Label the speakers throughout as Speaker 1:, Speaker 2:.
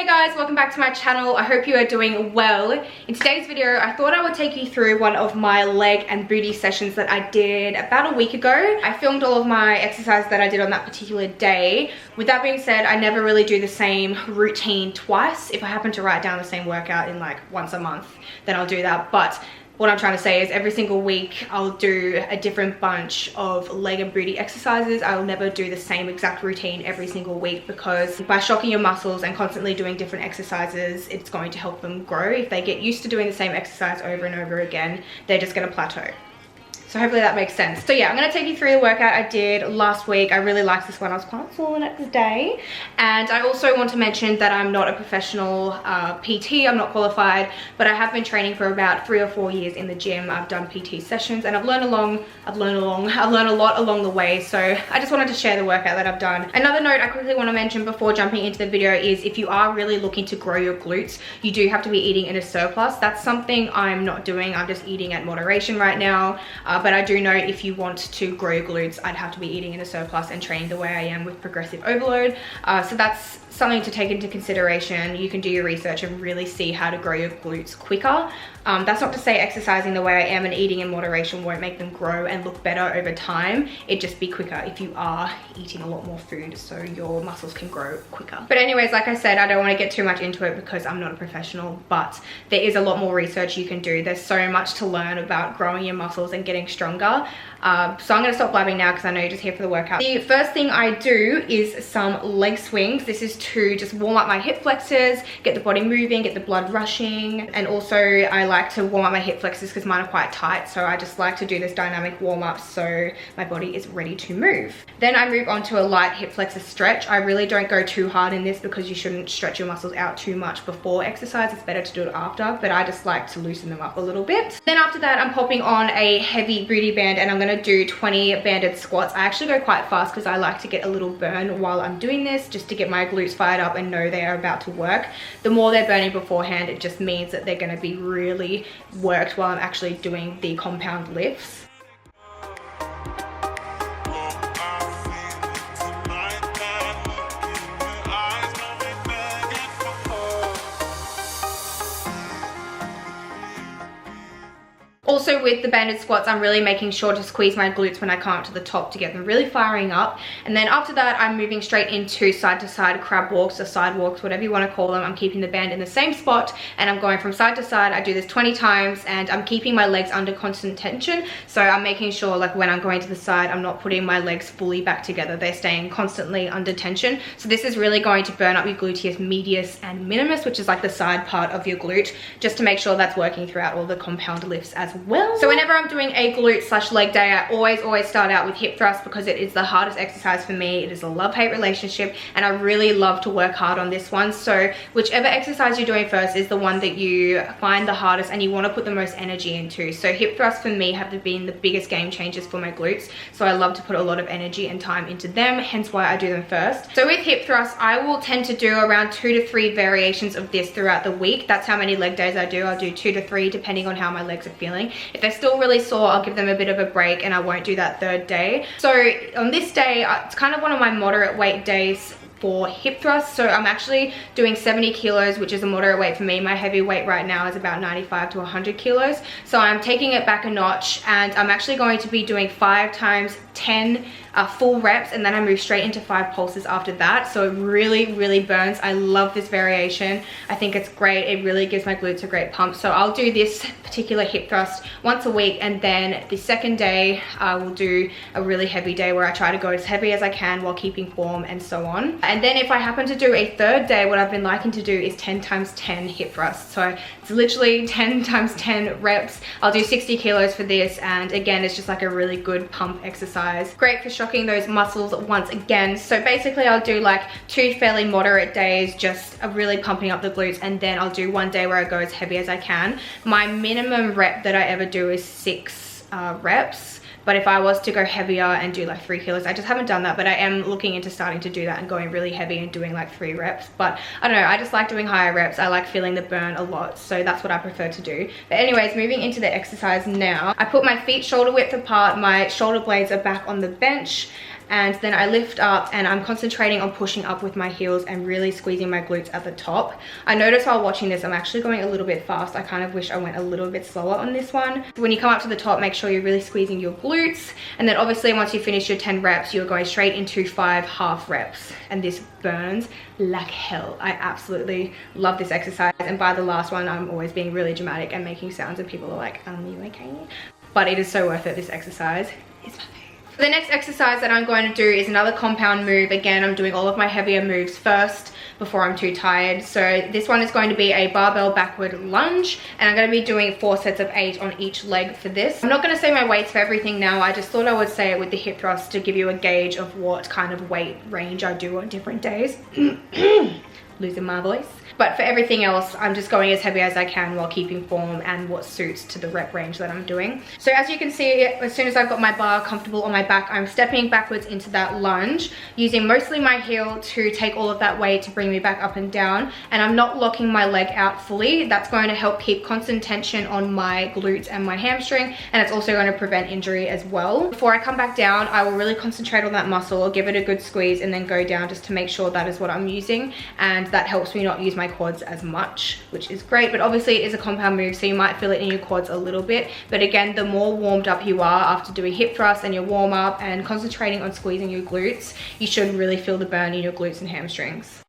Speaker 1: Hey guys, welcome back to my channel. I hope you are doing well. In today's video, I thought I would take you through one of my leg and booty sessions that I did about a week ago. I filmed all of my exercises that I did on that particular day. With that being said, I never really do the same routine twice. If I happen to write down the same workout in like once a month, then I'll do that. But what I'm trying to say is every single week I'll do a different bunch of leg and booty exercises. I'll never do the same exact routine every single week, because by shocking your muscles and constantly doing different exercises, it's going to help them grow. If they get used to doing the same exercise over and over again, they're just going to plateau. So hopefully that makes sense. So yeah, I'm going to take you through the workout I did last week. I really liked this one. I was quite sore the next day. And I also want to mention that I'm not a professional PT. I'm not qualified, but I have been training for about 3 or 4 years in the gym. I've done PT sessions and I've learned a lot along the way. So I just wanted to share the workout that I've done. Another note I quickly want to mention before jumping into the video is if you are really looking to grow your glutes, you do have to be eating in a surplus. That's something I'm not doing. I'm just eating at moderation right now. But I do know if you want to grow your glutes, I'd have to be eating in a surplus and training the way I am with progressive overload. So that's something to take into consideration. You can do your research and really see how to grow your glutes quicker. That's not to say exercising the way I am and eating in moderation won't make them grow and look better over time. It'd just be quicker if you are eating a lot more food, so your muscles can grow quicker. But anyways, like I said, I don't want to get too much into it because I'm not a professional, but there is a lot more research you can do. There's so much to learn about growing your muscles and getting stronger. So I'm going to stop blabbing now because I know you're just here for the workout. The first thing I do is some leg swings. This is to just warm up my hip flexors, get the body moving, get the blood rushing. And also I like to warm up my hip flexors because mine are quite tight. So I just like to do this dynamic warm up so my body is ready to move. Then I move on to a light hip flexor stretch. I really don't go too hard in this because you shouldn't stretch your muscles out too much before exercise. It's better to do it after, but I just like to loosen them up a little bit. Then after that, I'm popping on a heavy booty band and I'm going to do 20 banded squats. I actually go quite fast because I like to get a little burn while I'm doing this, just to get my glutes fired up and know they are about to work. The more they're burning beforehand, it just means that they're going to be really worked while I'm actually doing the compound lifts. Also with the banded squats, I'm really making sure to squeeze my glutes when I come up to the top to get them really firing up. And then after that, I'm moving straight into side to side crab walks or side walks, whatever you want to call them. I'm keeping the band in the same spot and I'm going from side to side. I do this 20 times and I'm keeping my legs under constant tension. So I'm making sure like when I'm going to the side, I'm not putting my legs fully back together. They're staying constantly under tension. So this is really going to burn up your gluteus medius and minimus, which is like the side part of your glute, just to make sure that's working throughout all the compound lifts as well. So whenever I'm doing a glute slash leg day, I always start out with hip thrust because it is the hardest exercise for me. It is a love-hate relationship and I really love to work hard on this one. So whichever exercise you're doing first is the one that you find the hardest and you want to put the most energy into. So hip thrusts for me have been the biggest game changers for my glutes. So I love to put a lot of energy and time into them, hence why I do them first. So with hip thrusts, I will tend to do around 2 to 3 variations of this throughout the week. That's how many leg days I do. I'll do 2 to 3 depending on how my legs are feeling. If they're still really sore, I'll give them a bit of a break and I won't do that third day. So on this day, it's kind of one of my moderate weight days for hip thrusts. So I'm actually doing 70 kilos, which is a moderate weight for me. My heavy weight right now is about 95 to 100 kilos. So I'm taking it back a notch and I'm actually going to be doing 5 times 10 full reps, and then I move straight into 5 pulses after that. So it really burns. I love this variation. I think it's great. It really gives my glutes a great pump. So I'll do this particular hip thrust once a week, and then the second day I will do a really heavy day where I try to go as heavy as I can while keeping form and so on. And then if I happen to do a third day, what I've been liking to do is 10 times 10 hip thrusts. So it's literally 10 times 10 reps. I'll do 60 kilos for this, and again, it's just like a really good pump exercise. Great for shocking those muscles once again. So basically I'll do like 2 fairly moderate days, just really pumping up the glutes, and then I'll do 1 day where I go as heavy as I can. My minimum rep that I ever do is 6 reps. But if I was to go heavier and do like 3 kilos, I just haven't done that, but I am looking into starting to do that and going really heavy and doing like 3 reps. But I don't know, I just like doing higher reps. I like feeling the burn a lot, so that's what I prefer to do. But anyways, moving into the exercise now, I put my feet shoulder width apart, my shoulder blades are back on the bench, and then I lift up and I'm concentrating on pushing up with my heels and really squeezing my glutes at the top. I noticed while watching this, I'm actually going a little bit fast. I kind of wish I went a little bit slower on this one. When you come up to the top, make sure you're really squeezing your glutes, and then obviously once you finish your 10 reps, you're going straight into 5 half reps, and this burns like hell. I absolutely love this exercise, and by the last one, I'm always being really dramatic and making sounds, and people are like, you okay? But it is so worth it. This exercise is my favorite. The next exercise that I'm going to do is another compound move. Again, I'm doing all of my heavier moves first before I'm too tired. So this one is going to be a barbell backward lunge, and I'm going to be doing 4 sets of 8 on each leg for this. I'm not going to say my weights for everything now. I just thought I would say it with the hip thrust to give you a gauge of what kind of weight range I do on different days. Losing my voice. But for everything else, I'm just going as heavy as I can while keeping form and what suits to the rep range that I'm doing. So as you can see, as soon as I've got my bar comfortable on my back, I'm stepping backwards into that lunge, using mostly my heel to take all of that weight to bring me back up and down. And I'm not locking my leg out fully. That's going to help keep constant tension on my glutes and my hamstring, and it's also going to prevent injury as well. Before I come back down, I will really concentrate on that muscle, give it a good squeeze, and then go down just to make sure that is what I'm using. And that helps me not use my quads as much, which is great. But obviously it is a compound move, so you might feel it in your quads a little bit. But again, the more warmed up you are after doing hip thrust and your warm up and concentrating on squeezing your glutes, you should really feel the burn in your glutes and hamstrings.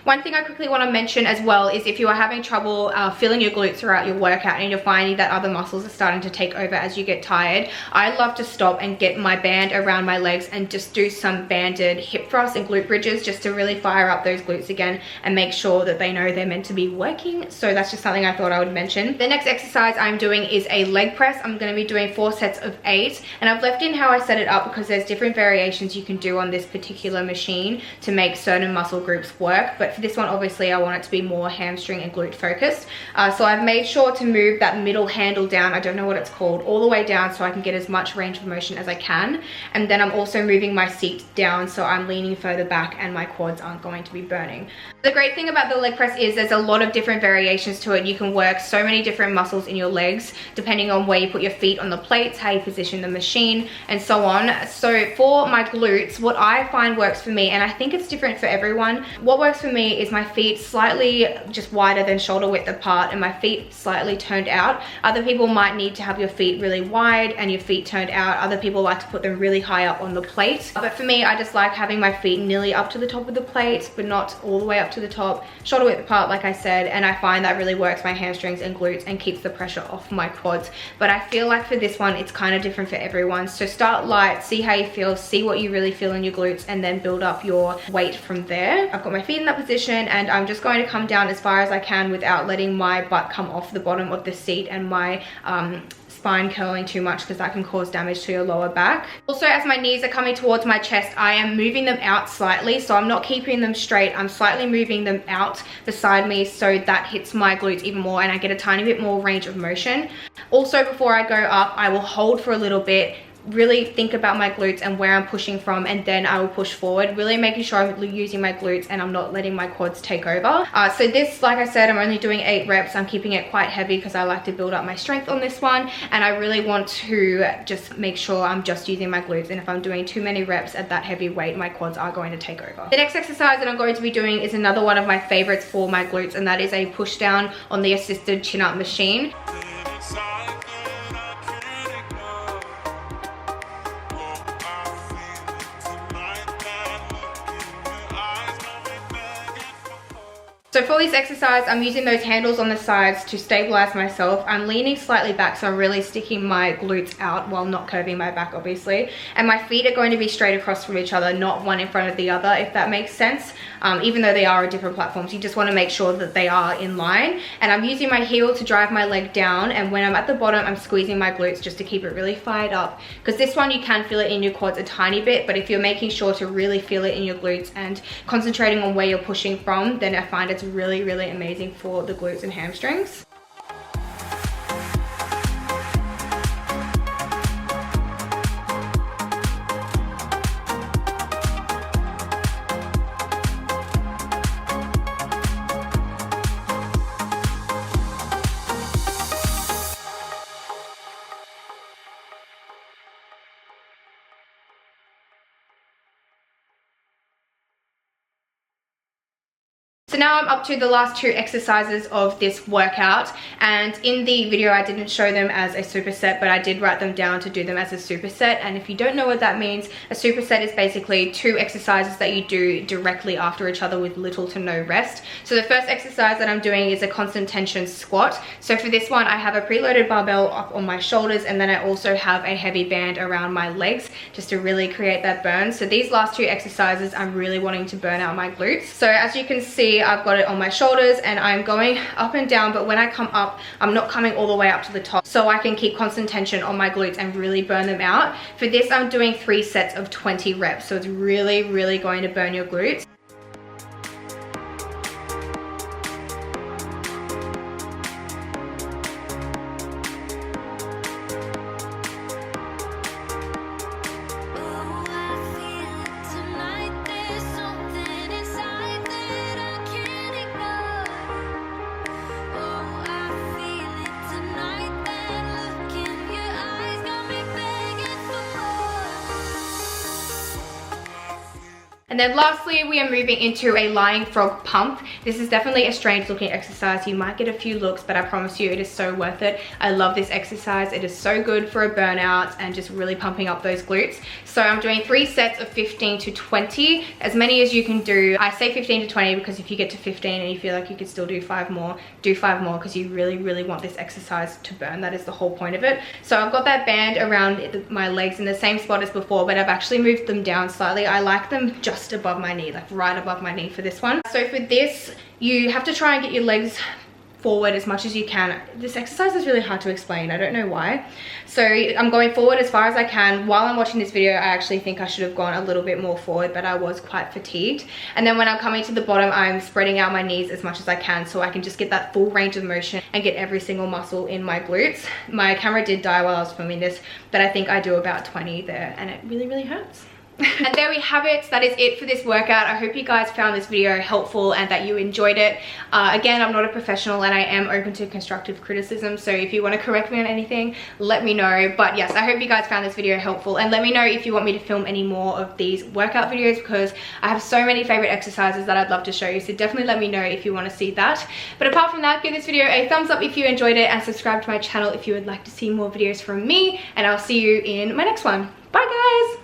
Speaker 1: One thing I quickly want to mention as well is if you are having trouble feeling your glutes throughout your workout and you're finding that other muscles are starting to take over as you get tired, I love to stop and get my band around my legs and just do some banded hip thrusts and glute bridges just to really fire up those glutes again and make sure that they know they're meant to be working. So that's just something I thought I would mention. The next exercise I'm doing is a leg press. I'm going to be doing 4 sets of 8, and I've left in how I set it up because there's different variations you can do on this particular machine to make certain muscle groups work. But for this one, obviously I want it to be more hamstring and glute focused, so I've made sure to move that middle handle down, I don't know what it's called, all the way down so I can get as much range of motion as I can. And then I'm also moving my seat down so I'm leaning further back and my quads aren't going to be burning. The great thing about the leg press is there's a lot of different variations to it. You can work so many different muscles in your legs depending on where you put your feet on the plates, how you position the machine, and so on. So for my glutes, what I find works for me, and I think it's different for everyone, what works for me is my feet slightly just wider than shoulder width apart and my feet slightly turned out. Other people might need to have your feet really wide and your feet turned out. Other people like to put them really high up on the plate. But for me, I just like having my feet nearly up to the top of the plate, but not all the way up to the top, shoulder width apart like I said, and I find that really works my hamstrings and glutes and keeps the pressure off my quads. But I feel like for this one, it's kind of different for everyone. So start light, see how you feel, see what you really feel in your glutes, and then build up your weight from there. I've got my feet in that position and I'm just going to come down as far as I can without letting my butt come off the bottom of the seat and my spine curling too much, because that can cause damage to your lower back. Also, as my knees are coming towards my chest, I am moving them out slightly, so I'm not keeping them straight. I'm slightly moving them out beside me so that hits my glutes even more and I get a tiny bit more range of motion. Also, before I go up, I will hold for a little bit, really think about my glutes and where I'm pushing from, and then I will push forward, really making sure I'm using my glutes and I'm not letting my quads take over. So this, like I said, I'm only doing 8 reps. I'm keeping it quite heavy because I like to build up my strength on this one, and I really want to just make sure I'm just using my glutes, and if I'm doing too many reps at that heavy weight, my quads are going to take over. The next exercise that I'm going to be doing is another one of my favorites for my glutes, and that is a push down on the assisted chin up machine. So for this exercise, I'm using those handles on the sides to stabilize myself. I'm leaning slightly back, so I'm really sticking my glutes out while not curving my back, obviously. And my feet are going to be straight across from each other, not one in front of the other, if that makes sense. Even though they are on different platforms, you just want to make sure that they are in line. And I'm using my heel to drive my leg down, and when I'm at the bottom, I'm squeezing my glutes just to keep it really fired up. Because this one, you can feel it in your quads a tiny bit, but if you're making sure to really feel it in your glutes and concentrating on where you're pushing from, then I find it's really, really amazing for the glutes and hamstrings. now I'm up to the last 2 exercises of this workout, and in the video I didn't show them as a superset, but I did write them down to do them as a superset. And if you don't know what that means, a superset is basically 2 exercises that you do directly after each other with little to no rest. So the first exercise that I'm doing is a constant tension squat. So for this one I have a preloaded barbell up on my shoulders, and then I also have a heavy band around my legs just to really create that burn. So these last 2 exercises I'm really wanting to burn out my glutes. So as you can see, I've got it on my shoulders and I'm going up and down, but when I come up, I'm not coming all the way up to the top, so I can keep constant tension on my glutes and really burn them out. For this, I'm doing 3 sets of 20 reps, so it's really, really going to burn your glutes. And then lastly, we are moving into a lying frog pump. This is definitely a strange looking exercise. You might get a few looks, but I promise you it is so worth it. I love this exercise. It is so good for a burnout and just really pumping up those glutes. So I'm doing 3 sets of 15 to 20, as many as you can do. I say 15 to 20 because if you get to 15 and you feel like you could still do 5 more, do 5 more, because you really, really want this exercise to burn. That is the whole point of it. So I've got that band around my legs in the same spot as before, but I've actually moved them down slightly. I like them just above my knee, like right above my knee for this one. So for this, you have to try and get your legs forward as much as you can. This exercise is really hard to explain. I don't know why. So I'm going forward as far as I can. While I'm watching this video, I actually think I should have gone a little bit more forward, but I was quite fatigued. And then when I'm coming to the bottom, I'm spreading out my knees as much as I can so I can just get that full range of motion and get every single muscle in my glutes. My camera did die while I was filming this, but I think I do about 20 there, and it really, really hurts. And there we have it. That is it for this workout. I hope you guys found this video helpful and that you enjoyed it. Again, I'm not a professional and I am open to constructive criticism, so if you want to correct me on anything, let me know. But yes, I hope you guys found this video helpful, and let me know if you want me to film any more of these workout videos, because I have so many favorite exercises that I'd love to show you, so definitely let me know if you want to see that. But apart from that, give this video a thumbs up if you enjoyed it, and subscribe to my channel if you would like to see more videos from me, and I'll see you in my next one. Bye guys!